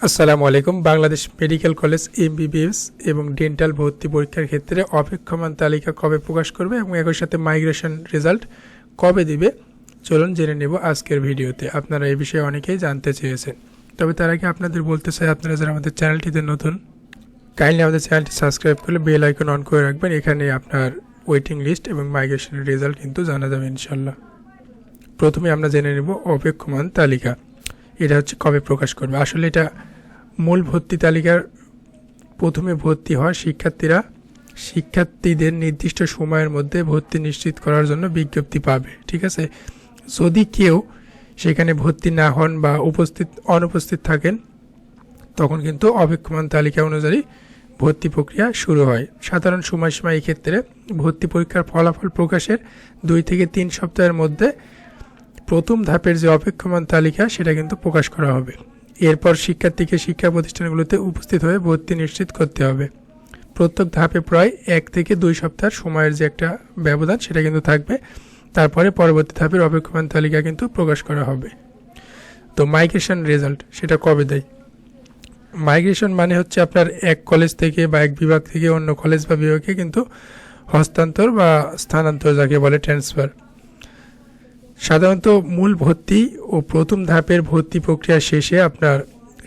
আসসালামু আলাইকুম। Bangladesh medical college MBBS এবং ডেন্টাল ভর্তি পরীক্ষার ক্ষেত্রে অপেক্ষমান তালিকা কবে প্রকাশ করবে এবং একই সাথে মাইগ্রেশন রেজাল্ট কবে দিবে চলুন জেনে নেব আজকের ভিডিওতে। আপনারা এই বিষয়ে অনেকেই জানতে চেয়েছেন, তবে তার আগে আপনাদের বলতে চাই, আপনারা যারা আমাদের চ্যানেলটিতে নতুন, কাইন্ডলি আমাদের চ্যানেলটি সাবস্ক্রাইব করলে বেল আইকন অন করে রাখবেন। এখানে আপনার ওয়েটিং লিস্ট এবং মাইগ্রেশনের রেজাল্ট কিন্তু জানা যাবে ইনশাল্লাহ। প্রথমে আমরা জেনে নেব অপেক্ষমান তালিকা এটা হচ্ছে কবে প্রকাশ করবে। আসলে এটা মূল ভর্তি তালিকার প্রথমে ভর্তি হওয়া শিক্ষার্থীদের নির্দিষ্ট সময়ের মধ্যে ভর্তি নিশ্চিত করার জন্য বিজ্ঞপ্তি পাবে। ঠিক আছে, যদি কেউ সেখানে ভর্তি না হন বা অনুপস্থিত থাকেন তখন কিন্তু অপেক্ষমান তালিকা অনুযায়ী ভর্তি প্রক্রিয়া শুরু হয়। সাধারণ সময়সীমা এই ক্ষেত্রে ভর্তি পরীক্ষার ফলাফল প্রকাশের 2 থেকে 3 সপ্তাহের মধ্যে প্রথম ধাপের যে অপেক্ষমান তালিকা সেটা কিন্তু প্রকাশ করা হবে। এরপর শিক্ষার্থীকে শিক্ষা প্রতিষ্ঠানগুলোতে উপস্থিত হয়ে ভর্তি নিশ্চিত করতে হবে। প্রত্যেক ধাপে প্রায় 1 থেকে 2 সপ্তাহ সময়ের যে একটা ব্যবধান সেটা কিন্তু থাকবে। তারপরে পরবর্তী ধাপের অপেক্ষমান তালিকা কিন্তু প্রকাশ করা হবে। তো মাইগ্রেশন রেজাল্ট সেটা কবে দেয়? মাইগ্রেশন মানে হচ্ছে আপনার এক কলেজ থেকে বা এক বিভাগ থেকে অন্য কলেজ বা বিভাগে কিন্তু হস্তান্তর বা স্থানান্তর, যাকে বলে ট্রান্সফার। সাধারণত মূল ভর্তি ও প্রথম ধাপের ভর্তি প্রক্রিয়া শেষে আপনার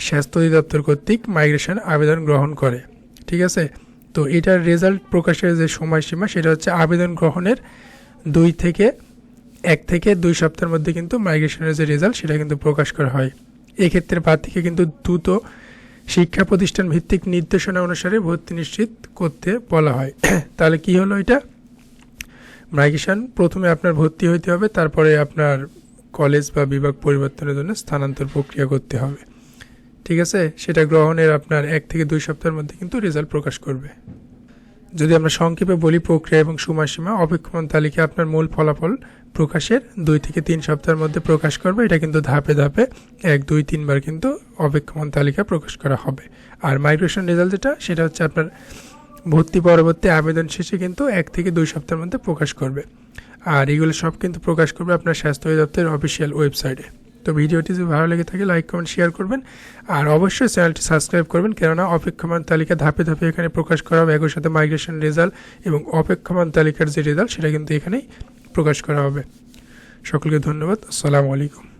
স্বাস্থ্য অধিদপ্তর কর্তৃক মাইগ্রেশন আবেদন গ্রহণ করে। ঠিক আছে, তো এটার রেজাল্ট প্রকাশের যে সময়সীমা সেটা হচ্ছে আবেদন গ্রহণের 1 থেকে 2 সপ্তাহের মধ্যে কিন্তু মাইগ্রেশনের যে রেজাল্ট সেটা কিন্তু প্রকাশ করা হয়। এক্ষেত্রে প্রার্থীকে কিন্তু দ্রুত শিক্ষা প্রতিষ্ঠান ভিত্তিক নির্দেশনা অনুসারে ভর্তি নিশ্চিত করতে বলা হয়। তাহলে কি হলো এটা? মাইগ্রেশন প্রথমে আপনার ভর্তি হইতে হবে, তারপরে আপনার কলেজ বা বিভাগ পরিবর্তনের জন্য স্থানান্তর প্রক্রিয়া করতে হবে। ঠিক আছে, সেটা গ্রহণের আপনার 1 থেকে 2 সপ্তাহের মধ্যে কিন্তু রেজাল্ট প্রকাশ করবে। যদি আমরা সংক্ষেপে বলি প্রক্রিয়া এবং সময়সীমা, অপেক্ষমান তালিকা আপনার মূল ফলাফল প্রকাশের 2 থেকে 3 সপ্তাহের মধ্যে প্রকাশ করবে। এটা কিন্তু ধাপে ধাপে 1, 2, 3 বার কিন্তু অপেক্ষমান তালিকা প্রকাশ করা হবে। আর মাইগ্রেশন রেজাল্ট সেটা হচ্ছে আপনার ভর্তি পরবর্তী আবেদন শেষে কিন্তু 1 থেকে 2 সপ্তাহের মধ্যে প্রকাশ করবে। আর এগুলো সব কিন্তু প্রকাশ করবে আপনার স্বাস্থ্য অধিদপ্তরের অফিসিয়াল ওয়েবসাইটে। তো ভিডিওটি যদি ভালো লেগে থাকে লাইক, কমেন্ট, শেয়ার করবেন আর অবশ্যই চ্যানেলটি সাবস্ক্রাইব করবেন, কেননা অপেক্ষমান তালিকা ধাপে ধাপে এখানে প্রকাশ করা হবে। একই সাথে মাইগ্রেশন রেজাল্ট এবং অপেক্ষমান তালিকার যে রেজাল্ট সেটা কিন্তু এখানেই প্রকাশ করা হবে। সকলকে ধন্যবাদ। আসসালামু আলাইকুম।